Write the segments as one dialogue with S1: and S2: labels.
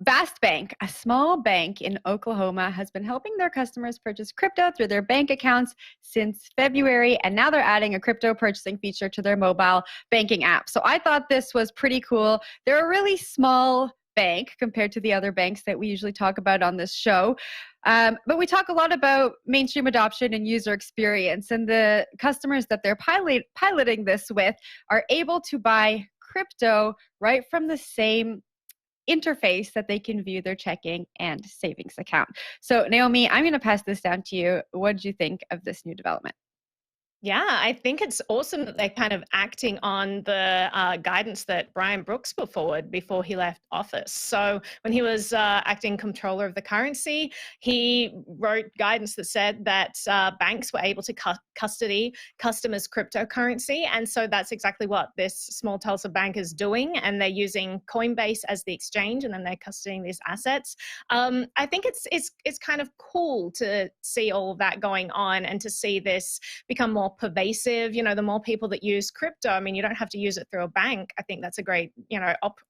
S1: Vast Bank, a small bank in Oklahoma, has been helping their customers purchase crypto through their bank accounts since February, and now they're adding a crypto purchasing feature to their mobile banking app. So I thought this was pretty cool. They're a really small bank compared to the other banks that we usually talk about on this show. But we talk a lot about mainstream adoption and user experience, and the customers that they're piloting this with are able to buy crypto right from the same interface that they can view their checking and savings account. So Naomi, I'm going to pass this down to you. What did you think of this new development?
S2: Yeah, I think it's awesome that they're kind of acting on the guidance that Brian Brooks put forward before he left office. So when he was acting comptroller of the currency, he wrote guidance that said that banks were able to custody customers' cryptocurrency. And so that's exactly what this small Tulsa bank is doing. And they're using Coinbase as the exchange, and then they're custodying these assets. I think it's kind of cool to see all of that going on and to see this become more pervasive. You know, the more people that use crypto, I mean, you don't have to use it through a bank. I think that's a great,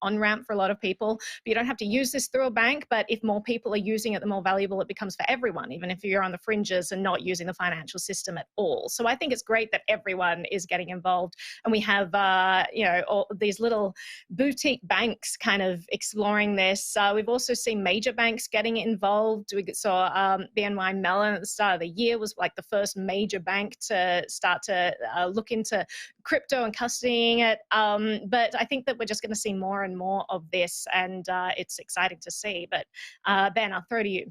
S2: on-ramp for a lot of people. But you don't have to use this through a bank. But if more people are using it, the more valuable it becomes for everyone, even if you're on the fringes and not using the financial system at all. So I think it's great that everyone is getting involved. And we have, all these little boutique banks kind of exploring this. We've also seen major banks getting involved. We saw BNY Mellon at the start of the year was like the first major bank to start to look into crypto and custodying it. But I think that we're just going to see more and more of this, and it's exciting to see. But Ben, I'll throw to you.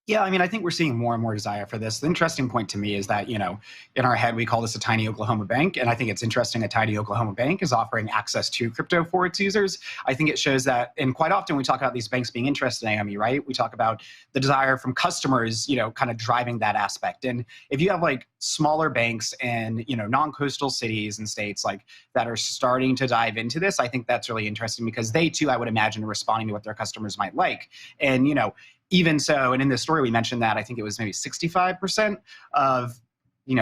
S3: Yeah, I mean, I think we're seeing more and more desire for this. The interesting point to me is that, in our head, we call this a tiny Oklahoma bank. And I think it's interesting a tiny Oklahoma bank is offering access to crypto for its users. I think it shows that, and quite often we talk about these banks being interested, Naomi, right? We talk about the desire from customers, kind of driving that aspect. And if you have like smaller banks in, non-coastal cities and states like that are starting to dive into this, I think that's really interesting because they too, I would imagine, are responding to what their customers might like. And, even so, and in this story, we mentioned that I think it was maybe 65% of,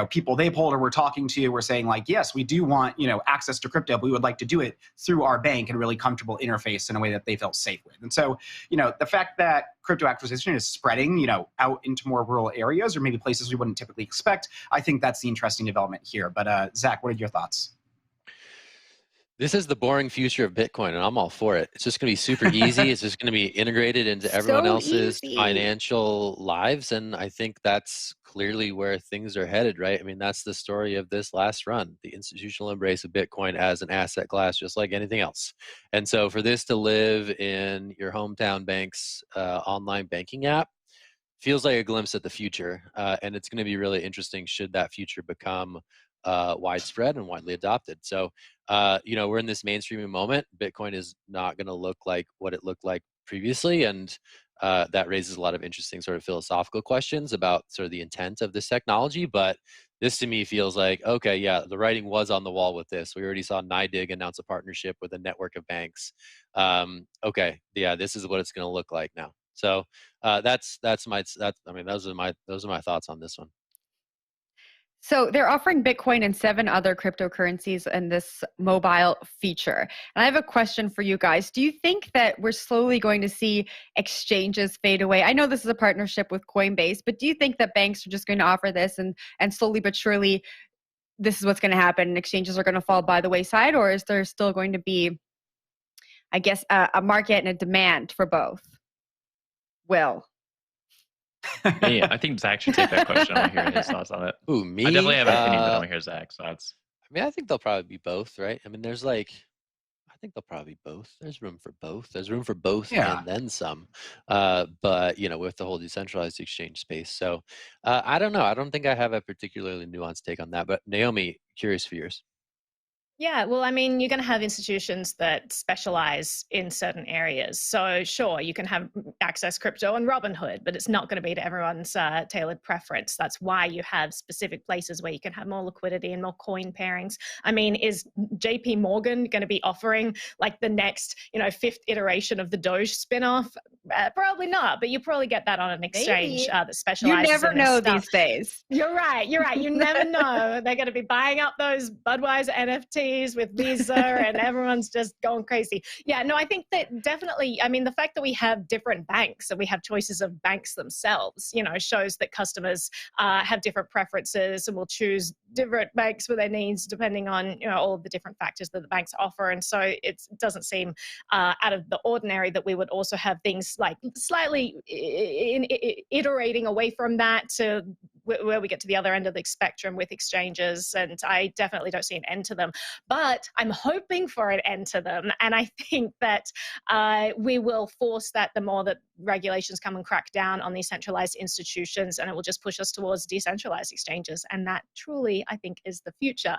S3: people they polled or were talking to were saying like, yes, we do want, access to crypto, but we would like to do it through our bank and a really comfortable interface in a way that they felt safe with. And so, the fact that crypto acquisition is spreading, out into more rural areas or maybe places we wouldn't typically expect, I think that's the interesting development here. But Zach, what are your thoughts?
S4: This is the boring future of Bitcoin, and I'm all for it. It's just going to be super easy. It's just going to be integrated into everyone else's financial lives, and I think that's clearly where things are headed, right? I mean, that's the story of this last run, the institutional embrace of Bitcoin as an asset class, just like anything else. And so for this to live in your hometown bank's online banking app feels like a glimpse at the future, and it's going to be really interesting should that future become widespread and widely adopted. So, we're in this mainstreaming moment. Bitcoin is not going to look like what it looked like previously. And that raises a lot of interesting sort of philosophical questions about sort of the intent of this technology. But this to me feels like, okay, yeah, the writing was on the wall with this. We already saw NYDIG announce a partnership with a network of banks. Okay, yeah, this is what it's going to look like now. So those are my thoughts on this one.
S1: So they're offering Bitcoin and 7 other cryptocurrencies in this mobile feature. And I have a question for you guys. Do you think that we're slowly going to see exchanges fade away? I know this is a partnership with Coinbase, but do you think that banks are just going to offer this and slowly but surely this is what's going to happen and exchanges are going to fall by the wayside? Or is there still going to be, I guess, a market and a demand for both? Will?
S5: Yeah, I think Zach should take that question. I want to hear his thoughts on it.
S4: Ooh, me?
S5: I definitely have an opinion, but I want to hear Zach's thoughts.
S4: I mean, I think they'll probably be both, right? I mean, I think they'll probably be both. There's room for both. There's room for both and then some. But, with the whole decentralized exchange space. So I don't know. I don't think I have a particularly nuanced take on that. But Naomi, curious for yours.
S2: Yeah, well, I mean, you're going to have institutions that specialize in certain areas. So sure, you can have access crypto on Robinhood, but it's not going to be to everyone's tailored preference. That's why you have specific places where you can have more liquidity and more coin pairings. I mean, is JP Morgan going to be offering like the next, 5th iteration of the Doge spinoff? Probably not, but you probably get that on an exchange that specializes.
S1: You never know these days.
S2: You're right. You never know. They're going to be buying up those Budweiser NFTs overseas with Visa and everyone's just going crazy. Yeah, no, I think that definitely, I mean, the fact that we have different banks and we have choices of banks themselves, shows that customers have different preferences and will choose different banks for their needs depending on, all of the different factors that the banks offer. And so it doesn't seem out of the ordinary that we would also have things like slightly iterating away from that to where we get to the other end of the spectrum with exchanges. And I definitely don't see an end to them, but I'm hoping for an end to them. And I think that we will force that the more that regulations come and crack down on these centralized institutions, and it will just push us towards decentralized exchanges. And that truly, I think, is the future.